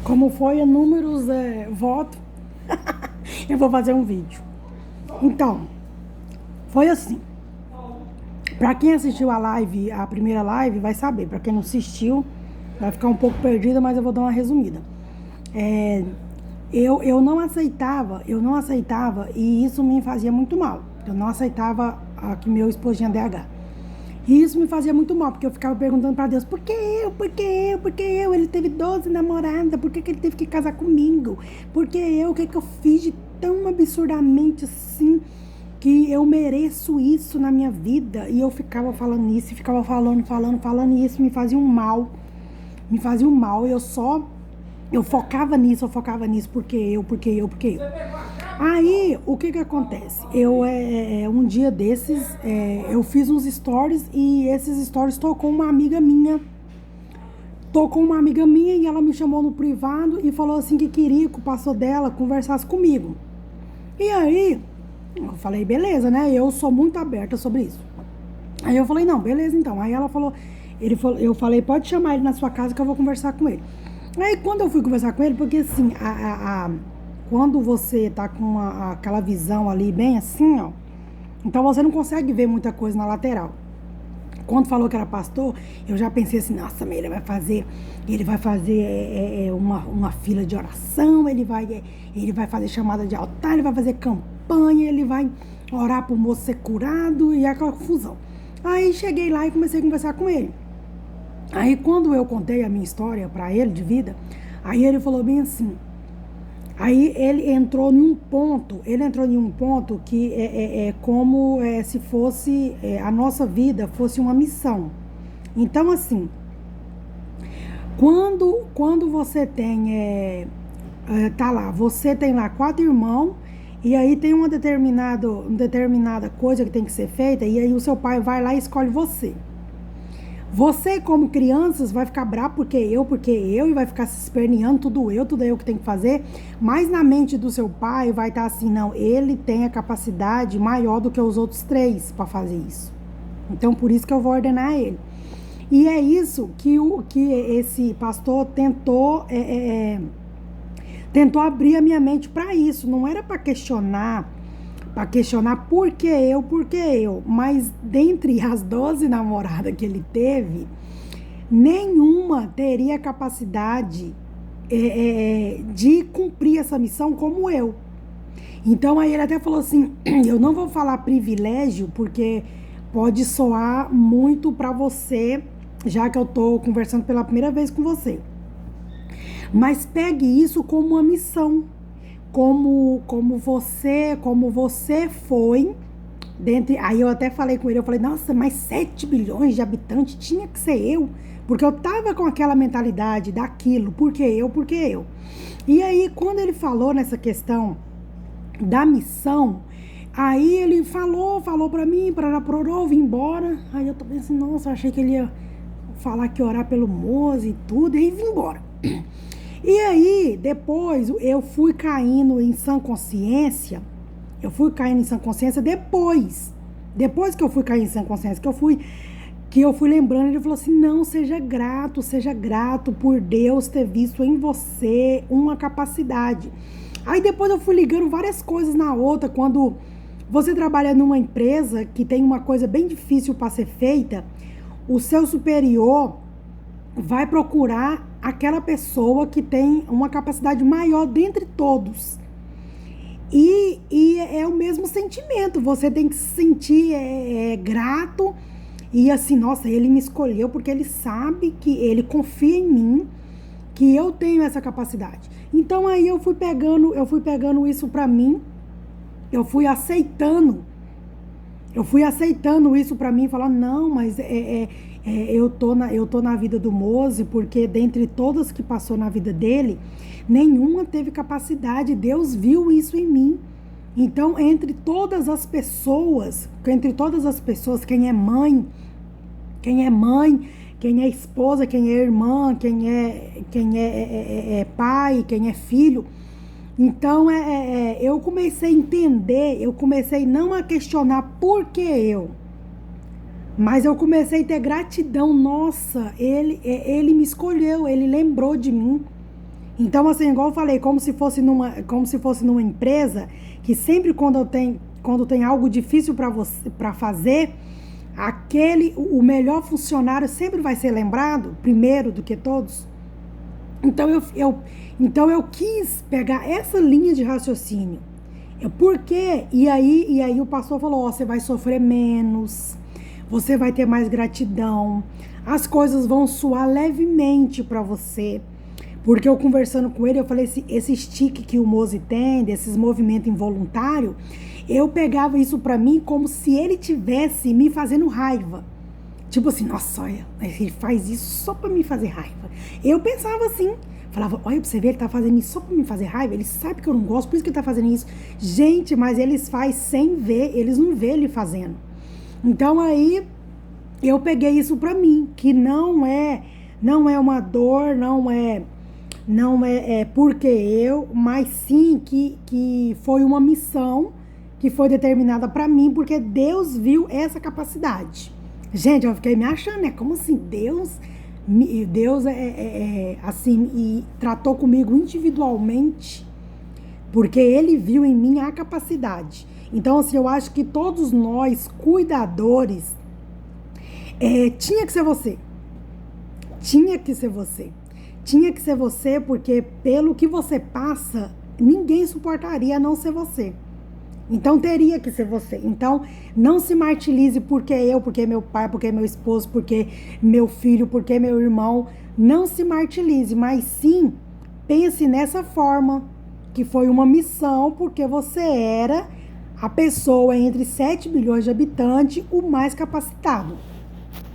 Como foi números, voto, eu vou fazer um vídeo. Então, foi assim. Pra quem assistiu a live, a primeira live, vai saber. Pra quem não assistiu, vai ficar um pouco perdida, mas eu vou dar uma resumida. É, eu não aceitava, e isso me fazia muito mal. Eu não aceitava que meu esposo tinha DH. E isso me fazia muito mal, porque eu ficava perguntando pra Deus, por que eu, por que eu, por que eu? Ele teve 12 namoradas, por que ele teve que casar comigo? Por que eu, o que eu fiz de tão absurdamente assim, que eu mereço isso na minha vida? E eu ficava falando isso, e ficava falando, e isso me fazia um mal. Me fazia um mal, eu focava nisso, porque eu. Aí, o que acontece? Um dia desses, eu fiz uns stories e esses stories tocou uma amiga minha e ela me chamou no privado e falou assim que queria que o pastor dela conversasse comigo. E aí, eu falei, beleza, né? Eu sou muito aberta sobre isso. Aí eu falei, não, beleza então. Aí ela falou, eu falei, pode chamar ele na sua casa que eu vou conversar com ele. Aí quando eu fui conversar com ele, porque assim, quando você tá com aquela visão ali bem assim, ó, então você não consegue ver muita coisa na lateral. Quando falou que era pastor, eu já pensei assim, nossa, mas ele vai fazer uma fila de oração, ele vai fazer chamada de altar, ele vai fazer campanha, ele vai orar pro moço ser curado e aquela confusão. Aí cheguei lá e comecei a conversar com ele. Aí quando eu contei a minha história pra ele de vida, aí ele falou bem assim. Aí ele entrou em um ponto que é como se fosse a nossa vida fosse uma missão. Então assim, quando você tem tá lá, você tem lá 4 irmãos e aí tem uma determinada coisa que tem que ser feita e aí o seu pai vai lá e escolhe você. Você, como crianças, vai ficar bravo porque eu, e vai ficar se esperneando, tudo eu que tenho que fazer. Mas na mente do seu pai vai estar assim, não, ele tem a capacidade maior do que os outros 3 para fazer isso. Então, por isso que eu vou ordenar ele. E é isso que esse pastor tentou abrir a minha mente para isso. Não era para questionar por que eu, mas dentre as 12 namoradas que ele teve, nenhuma teria capacidade de cumprir essa missão como eu. Então aí ele até falou assim, eu não vou falar privilégio, porque pode soar muito para você, já que eu tô conversando pela primeira vez com você. Mas pegue isso como uma missão, como você foi dentre. Aí eu até falei com ele, eu falei, nossa, mas 7 bilhões de habitantes tinha que ser eu, porque eu tava com aquela mentalidade daquilo, porque eu. E aí quando ele falou nessa questão da missão, aí ele falou pra mim, parará, vim embora. Aí eu tô pensando, nossa, eu achei que ele ia falar que ia orar pelo Moze e tudo, e vim embora. E aí, depois, eu fui caindo em sã consciência. Depois que eu fui cair em sã consciência, que eu fui lembrando, ele falou assim, não, seja grato por Deus ter visto em você uma capacidade. Aí depois eu fui ligando várias coisas na outra, quando você trabalha numa empresa que tem uma coisa bem difícil para ser feita, o seu superior vai procurar aquela pessoa que tem uma capacidade maior dentre todos. E é o mesmo sentimento, você tem que se sentir grato e assim, nossa, ele me escolheu porque ele sabe que ele confia em mim, que eu tenho essa capacidade. Então aí eu fui pegando isso pra mim, eu fui aceitando isso pra mim, falando, não, mas eu tô na vida do Moze, porque dentre todas que passou na vida dele, nenhuma teve capacidade, Deus viu isso em mim. Então, entre todas as pessoas, quem é mãe, quem é esposa, quem é irmã, quem é pai, quem é filho. Então, eu comecei a entender, eu comecei não a questionar por que eu, mas eu comecei a ter gratidão. Nossa, ele me escolheu, ele lembrou de mim. Então, assim, igual eu falei, como se fosse numa empresa que sempre quando tem algo difícil para você para fazer, o melhor funcionário sempre vai ser lembrado primeiro do que todos. Então então eu quis pegar essa linha de raciocínio. Por quê? E aí o pastor falou: ó, você vai sofrer menos, você vai ter mais gratidão, as coisas vão soar levemente para você. Porque eu conversando com ele, eu falei, esse stick que o Mose tem, desses movimentos involuntários, eu pegava isso pra mim como se ele tivesse me fazendo raiva. Tipo assim, nossa, olha, ele faz isso só pra me fazer raiva. Eu pensava assim, falava, olha pra você ver, ele tá fazendo isso só pra me fazer raiva, ele sabe que eu não gosto, por isso que ele tá fazendo isso. Gente, mas eles fazem sem ver, eles não vê ele fazendo. Então aí, eu peguei isso pra mim, que não é uma dor, não é porque eu, mas sim que foi uma missão que foi determinada para mim, porque Deus viu essa capacidade. Gente, eu fiquei me achando, né? Como assim? Deus assim, e tratou comigo individualmente, porque Ele viu em mim a capacidade. Então, assim, eu acho que todos nós, cuidadores, tinha que ser você. Tinha que ser você. Tinha que ser você, porque pelo que você passa, ninguém suportaria a não ser você. Então teria que ser você. Então não se martirize porque eu, porque meu pai, porque meu esposo, porque meu filho, porque meu irmão. Não se martirize, mas sim pense nessa forma, que foi uma missão, porque você era a pessoa entre 7 bilhões de habitantes o mais capacitado.